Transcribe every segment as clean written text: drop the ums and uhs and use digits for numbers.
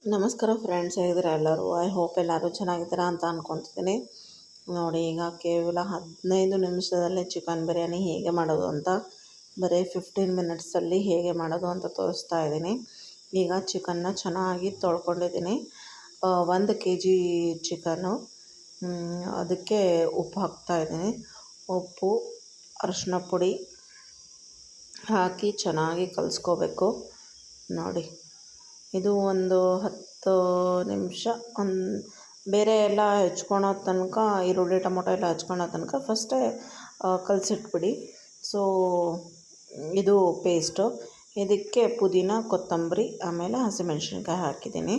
ನಮಸ್ಕಾರ ಫ್ರೆಂಡ್ಸ್, ಹೇಗಿದ್ದೀರಾ ಎಲ್ಲರೂ? ಐ ಹೋಪ್ ಎಲ್ಲರೂ ಚೆನ್ನಾಗಿದ್ದೀರಾ ಅಂತ ಅಂದ್ಕೊತಿದ್ದೀನಿ. ನೋಡಿ, ಈಗ ಕೇವಲ 15 ನಿಮಿಷದಲ್ಲೇ ಚಿಕನ್ ಬಿರಿಯಾನಿ ಹೇಗೆ ಮಾಡೋದು ಅಂತ, ಬರೀ 15 ಮಿನಿಟ್ಸಲ್ಲಿ ಹೇಗೆ ಮಾಡೋದು ಅಂತ ತೋರಿಸ್ತಾ ಇದ್ದೀನಿ. ಈಗ ಚಿಕನ್ನ ಚೆನ್ನಾಗಿ ತೊಳ್ಕೊಂಡಿದ್ದೀನಿ. 1 kg ಚಿಕನ್ನು, ಅದಕ್ಕೆ ಉಪ್ಪು ಹಾಕ್ತಾಯಿದ್ದೀನಿ. ಉಪ್ಪು, ಅರಿಶಿನ ಪುಡಿ ಹಾಕಿ ಚೆನ್ನಾಗಿ ಕಲಿಸ್ಕೋಬೇಕು. ನೋಡಿ, ಇದು ಒಂದು 10 ನಿಮಿಷ ಬೇರೆ ಎಲ್ಲ ಹೆಚ್ಕೊಳೋ ತನಕ, ಈರುಳ್ಳಿ ಟೊಮೊಟೊ ಎಲ್ಲ ಹೆಚ್ಕೊಳೋ ತನಕ ಫಸ್ಟೇ ಕಲಸಿಟ್ಬಿಡಿ. ಸೊ ಇದು ಪೇಸ್ಟು. ಇದಕ್ಕೆ ಪುದೀನ, ಕೊತ್ತಂಬರಿ, ಆಮೇಲೆ ಹಸಿಮೆಣ್ಸಿನ್ಕಾಯಿ ಹಾಕಿದ್ದೀನಿ.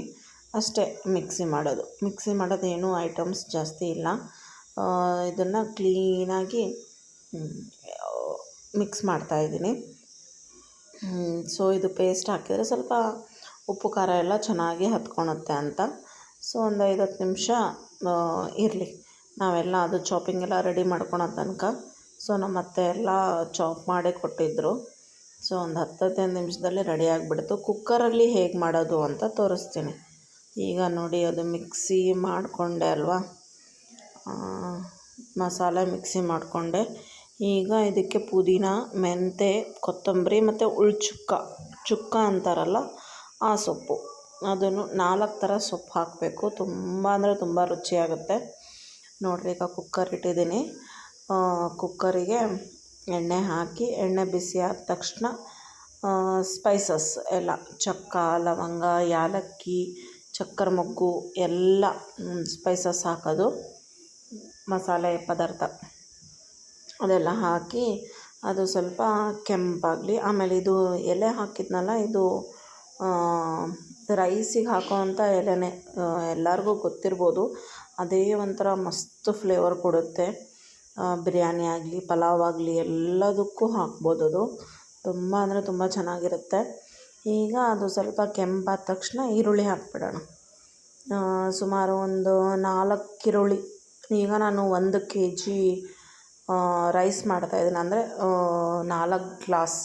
ಅಷ್ಟೇ ಮಿಕ್ಸಿ ಮಾಡೋದೇನು ಐಟಮ್ಸ್ ಜಾಸ್ತಿ ಇಲ್ಲ. ಇದನ್ನು ಕ್ಲೀನಾಗಿ ಮಿಕ್ಸ್ ಮಾಡ್ತಾಯಿದ್ದೀನಿ. ಸೊ ಇದು ಪೇಸ್ಟ್ ಹಾಕಿದರೆ ಸ್ವಲ್ಪ ಉಪ್ಪು ಖಾರ ಎಲ್ಲ ಚೆನ್ನಾಗಿ ಹತ್ಕೊಳುತ್ತೆ ಅಂತ. ಸೊ ಒಂದು 5-10 ನಿಮಿಷ ಇರಲಿ. ನಾವೆಲ್ಲ ಅದು ಚಾಪಿಂಗ್ ಎಲ್ಲ ರೆಡಿ ಮಾಡ್ಕೊಳೋ ತನಕ. ಸೊ ನಮ್ಮ ಅತ್ತೆ ಎಲ್ಲ ಚಾಪ್ ಮಾಡೇ ಕೊಟ್ಟಿದ್ದರು. ಸೊ ಒಂದು 10-15 ನಿಮಿಷದಲ್ಲಿ ರೆಡಿ ಆಗಿಬಿಡ್ತು. ಕುಕ್ಕರಲ್ಲಿ ಹೇಗೆ ಮಾಡೋದು ಅಂತ ತೋರಿಸ್ತೀನಿ. ಈಗ ನೋಡಿ, ಅದು ಮಿಕ್ಸಿ ಮಾಡಿಕೊಂಡೆ ಅಲ್ವಾ, ಮಸಾಲೆ ಮಿಕ್ಸಿ ಮಾಡಿಕೊಂಡೆ. ಈಗ ಇದಕ್ಕೆ ಪುದೀನ, ಮೆಂತೆ, ಕೊತ್ತಂಬರಿ ಮತ್ತು ಚುಕ್ಕ ಅಂತಾರಲ್ಲ ಆ ಸೊಪ್ಪು, ಅದನ್ನು 4 ಥರ ಸೊಪ್ಪು ಹಾಕಬೇಕು. ತುಂಬ ಅಂದರೆ ತುಂಬ ರುಚಿಯಾಗುತ್ತೆ. ನೋಡಿರಿ, ಈಗ ಕುಕ್ಕರ್ ಇಟ್ಟಿದ್ದೀನಿ. ಕುಕ್ಕರಿಗೆ ಎಣ್ಣೆ ಹಾಕಿ, ಎಣ್ಣೆ ಬಿಸಿ ಆದ ತಕ್ಷಣ ಸ್ಪೈಸಸ್ ಎಲ್ಲ ಚಕ್ಕ, ಲವಂಗ, ಯಾಲಕ್ಕಿ, ಚಕ್ಕರ ಮೊಗ್ಗು ಎಲ್ಲ ಸ್ಪೈಸಸ್ ಹಾಕೋದು, ಮಸಾಲೆ ಪದಾರ್ಥ ಅದೆಲ್ಲ ಹಾಕಿ ಅದು ಸ್ವಲ್ಪ ಕೆಂಪಾಗಲಿ. ಆಮೇಲೆ ಇದು ಎಲೆ ಹಾಕಿದ್ನಲ್ಲ, ಇದು ರೈಸಿಗೆ ಹಾಕೋವಂಥ ಎಲೆನೇ, ಎಲ್ಲರಿಗೂ ಗೊತ್ತಿರ್ಬೋದು. ಅದೇ ಒಂಥರ ಮಸ್ತ್ ಫ್ಲೇವರ್ ಕೊಡುತ್ತೆ. ಬಿರಿಯಾನಿ ಆಗಲಿ, ಪಲಾವ್ ಆಗಲಿ ಎಲ್ಲದಕ್ಕೂ ಹಾಕ್ಬೋದು. ಅದು ತುಂಬ ಅಂದರೆ ತುಂಬ ಚೆನ್ನಾಗಿರುತ್ತೆ. ಈಗ ಅದು ಸ್ವಲ್ಪ ಕೆಂಪಾದ ತಕ್ಷಣ ಈರುಳ್ಳಿ ಹಾಕ್ಬಿಡೋಣ. ಸುಮಾರು ಒಂದು 4 ಈರುಳ್ಳಿ. ಈಗ ನಾನು 1 kg ರೈಸ್ ಮಾಡ್ತಾಯಿದ್ದೀನಿ, ಅಂದರೆ 4 ಗ್ಲಾಸ್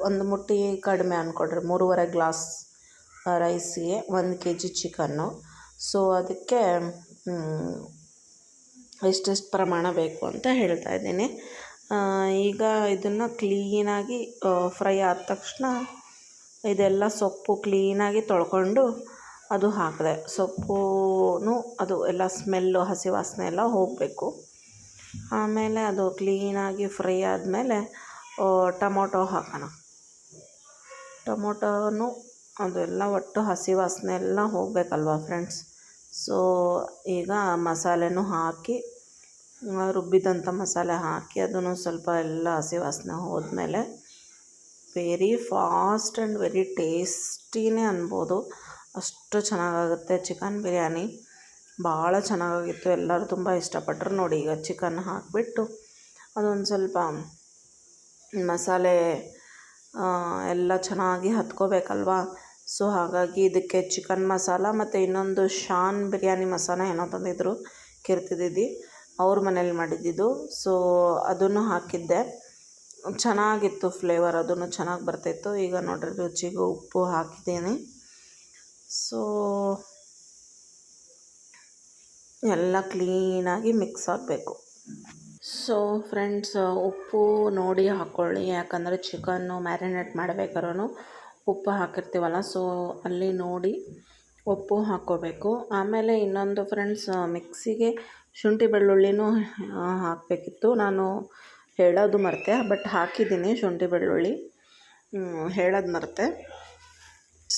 ಒಂದು ಮುಟ್ಟಿ ಕಡಿಮೆ ಅಂದ್ಕೊಡ್ರಿ, 3.5 ಗ್ಲಾಸ್ ರೈಸಿಗೆ 1 kg ಚಿಕನ್ನು. ಸೊ ಅದಕ್ಕೆ ಎಷ್ಟೆಷ್ಟು ಪ್ರಮಾಣ ಬೇಕು ಅಂತ ಹೇಳ್ತಾಯಿದ್ದೀನಿ. ಈಗ ಇದನ್ನು ಕ್ಲೀನಾಗಿ ಫ್ರೈ ಆದ ತಕ್ಷಣ ಇದೆಲ್ಲ ಸೊಪ್ಪು ಕ್ಲೀನಾಗಿ ತೊಳ್ಕೊಂಡು ಅದು ಹಾಕಿದೆ. ಸೊಪ್ಪು ಅದು ಎಲ್ಲ ಸ್ಮೆಲ್ಲು, ಹಸಿ ವಾಸನೆ ಎಲ್ಲ ಹೋಗಬೇಕು. ಆಮೇಲೆ ಅದು ಕ್ಲೀನಾಗಿ ಫ್ರೈ ಆದಮೇಲೆ ಟೊಮೊಟೊ ಹಾಕೋಣ. ಟೊಮೊಟೊನು ಅದೆಲ್ಲ ಒಟ್ಟು ಹಸಿ ವಾಸನೆ ಎಲ್ಲ ಹೋಗಬೇಕಲ್ವ ಫ್ರೆಂಡ್ಸ್. ಸೊ ಈಗ ಮಸಾಲೆನೂ ಹಾಕಿ, ರುಬ್ಬಿದಂಥ ಮಸಾಲೆ ಹಾಕಿ, ಅದನ್ನು ಸ್ವಲ್ಪ ಎಲ್ಲ ಹಸಿ ವಾಸನೆ ಹೋದ್ಮೇಲೆ ವೆರಿ ಫಾಸ್ಟ್ ಆ್ಯಂಡ್ ವೆರಿ ಟೇಸ್ಟಿನೇ ಅನ್ಬೋದು. ಅಷ್ಟು ಚೆನ್ನಾಗಾಗುತ್ತೆ ಚಿಕನ್ ಬಿರಿಯಾನಿ. ಭಾಳ ಚೆನ್ನಾಗಾಗಿತ್ತು, ಎಲ್ಲರೂ ತುಂಬ ಇಷ್ಟಪಟ್ಟರು. ನೋಡಿ, ಈಗ ಚಿಕನ್ ಹಾಕಿಬಿಟ್ಟು ಅದೊಂದು ಸ್ವಲ್ಪ ಮಸಾಲೆ ಎಲ್ಲ ಚೆನ್ನಾಗಿ ಹತ್ಕೋಬೇಕಲ್ವ. ಸೊ ಹಾಗಾಗಿ ಇದಕ್ಕೆ ಚಿಕನ್ ಮಸಾಲ ಮತ್ತು ಇನ್ನೊಂದು ಶಾನ್ ಬಿರಿಯಾನಿ ಮಸಾಲ ಏನೋ ತಂದಿದ್ದರು ಕೀರ್ತಿದಿದ್ದು, ಅವ್ರ ಮನೇಲಿ ಮಾಡಿದ್ದಿದ್ದು. ಸೊ ಅದನ್ನು ಹಾಕಿದ್ದೆ, ಚೆನ್ನಾಗಿತ್ತು ಫ್ಲೇವರ್, ಅದನ್ನು ಚೆನ್ನಾಗಿ ಬರ್ತಾಯಿತ್ತು. ಈಗ ನೋಡಿರಿ, ರುಚಿಗೆ ಉಪ್ಪು ಹಾಕಿದ್ದೀನಿ. ಸೊ ಎಲ್ಲ ಕ್ಲೀನಾಗಿ ಮಿಕ್ಸ್ ಆಗಬೇಕು. ಸೊ ಫ್ರೆಂಡ್ಸ್, ಉಪ್ಪು ನೋಡಿ ಹಾಕ್ಕೊಳ್ಳಿ, ಯಾಕಂದರೆ ಚಿಕನ್ನು ಮ್ಯಾರಿನೇಟ್ ಮಾಡಬೇಕಾದ್ರೂ ಉಪ್ಪು ಹಾಕಿರ್ತೀವಲ್ಲ, ಸೊ ಅಲ್ಲಿ ನೋಡಿ ಉಪ್ಪು ಹಾಕ್ಕೋಬೇಕು. ಆಮೇಲೆ ಇನ್ನೊಂದು ಫ್ರೆಂಡ್ಸ್, ಮಿಕ್ಸಿಗೆ ಶುಂಠಿ ಬೆಳ್ಳುಳ್ಳಿನೂ ಹಾಕಬೇಕಿತ್ತು. ನಾನು ಹೇಳೋದು ಮರೆತೆ, ಬಟ್ ಹಾಕಿದ್ದೀನಿ ಶುಂಠಿ ಬೆಳ್ಳುಳ್ಳಿ, ಹೇಳೋದು ಮರೆತೆ.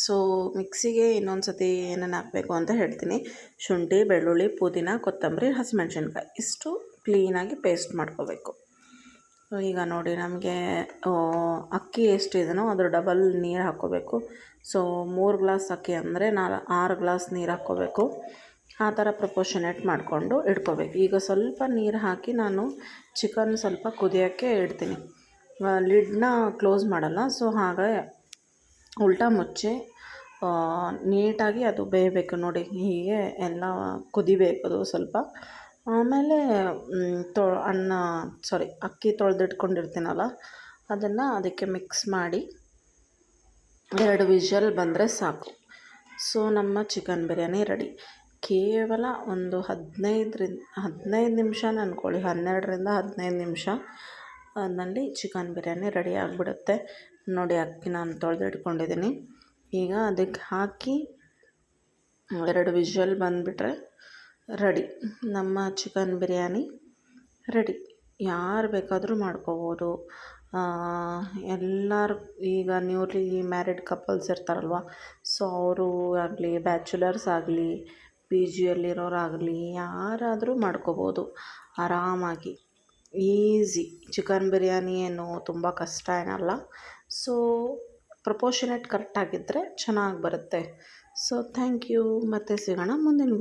ಸೊ ಮಿಕ್ಸಿಗೆ ಇನ್ನೊಂದು ಸತಿ ಏನೇನು ಹಾಕಬೇಕು ಅಂತ ಹೇಳ್ತೀನಿ. ಶುಂಠಿ, ಬೆಳ್ಳುಳ್ಳಿ, ಪುದೀನ, ಕೊತ್ತಂಬರಿ, ಹಸಿಮೆಣ್ಸಿನ್ಕಾಯಿ ಇಷ್ಟು ಕ್ಲೀನಾಗಿ ಪೇಸ್ಟ್ ಮಾಡ್ಕೋಬೇಕು. ಈಗ ನೋಡಿ, ನಮಗೆ ಅಕ್ಕಿ ಎಷ್ಟಿದೆಯೋ ಅದ್ರ ಡಬಲ್ ನೀರು ಹಾಕ್ಕೋಬೇಕು. ಸೊ 3 ಗ್ಲಾಸ್ ಅಕ್ಕಿ ಅಂದರೆ 6 ಗ್ಲಾಸ್ ನೀರು ಹಾಕ್ಕೋಬೇಕು. ಆ ಥರ ಪ್ರಪೋರ್ಷನೇಟ್ ಮಾಡಿಕೊಂಡು ಇಟ್ಕೋಬೇಕು. ಈಗ ಸ್ವಲ್ಪ ನೀರು ಹಾಕಿ ನಾನು ಚಿಕನ್ ಸ್ವಲ್ಪ ಕುದಿಯೋಕ್ಕೆ ಇಡ್ತೀನಿ. ಲಿಡ್ನ ಕ್ಲೋಸ್ ಮಾಡಲ್ಲ. ಸೊ ಹಾಗೆ ಉಲ್ಟಾ ಮುಚ್ಚಿ ನೀಟಾಗಿ ಅದು ಬೇಯಬೇಕು. ನೋಡಿ, ಹೀಗೆ ಎಲ್ಲ ಕುದಿಬೇಕು ಅದು ಸ್ವಲ್ಪ. ಆಮೇಲೆ ಅಕ್ಕಿ ತೊಳೆದಿಟ್ಕೊಂಡಿರ್ತೀನಲ್ಲ, ಅದನ್ನು ಅದಕ್ಕೆ ಮಿಕ್ಸ್ ಮಾಡಿ 2 ವಿಷಲ್ ಬಂದರೆ ಸಾಕು. ಸೊ ನಮ್ಮ ಚಿಕನ್ ಬಿರಿಯಾನಿ ರೆಡಿ. ಕೇವಲ ಒಂದು 15 ನಿಮಿಷ ಅಂದ್ಕೊಳ್ಳಿ, 12ರಿಂದ 15 ನಿಮಿಷ ನಲ್ಲಿ ಚಿಕನ್ ಬಿರಿಯಾನಿ ರೆಡಿ ಆಗಿಬಿಡುತ್ತೆ. ನೋಡಿ, ಅಕ್ಕಿ ನಾನು ತೊಳೆದಿಟ್ಕೊಂಡಿದ್ದೀನಿ. ಈಗ ಅದಕ್ಕೆ ಹಾಕಿ 2 ವಿಷಲ್ ಬಂದುಬಿಟ್ರೆ ರೆಡಿ, ನಮ್ಮ ಚಿಕನ್ ಬಿರಿಯಾನಿ ರೆಡಿ. ಯಾರು ಬೇಕಾದರೂ ಮಾಡ್ಕೋಬೋದು. ಎಲ್ಲರೂ ಈಗ ನ್ಯೂಲಿ ಮ್ಯಾರಿಡ್ ಕಪಲ್ಸ್ ಇರ್ತಾರಲ್ವ, ಸೊ ಅವರು ಆಗಲಿ, ಬ್ಯಾಚುಲರ್ಸ್ ಆಗಲಿ, ಪಿ ಜಿಯಲ್ಲಿರೋರಾಗಲಿ, ಯಾರಾದರೂ ಮಾಡ್ಕೋಬೋದು ಆರಾಮಾಗಿ. ಈಸಿ. ಚಿಕನ್ ಬಿರಿಯಾನಿ ಏನು ತುಂಬ ಕಷ್ಟ ಏನಲ್ಲ. ಸೊ ಪ್ರಪೋರ್ಷನೇಟ್ ಕರೆಕ್ಟಾಗಿದ್ದರೆ ಚೆನ್ನಾಗಿ ಬರುತ್ತೆ. So thank you. ಮತ್ತೆ ಸಿಗೋಣ ಮುಂದಿನ ಬ್ಲಾಗ್.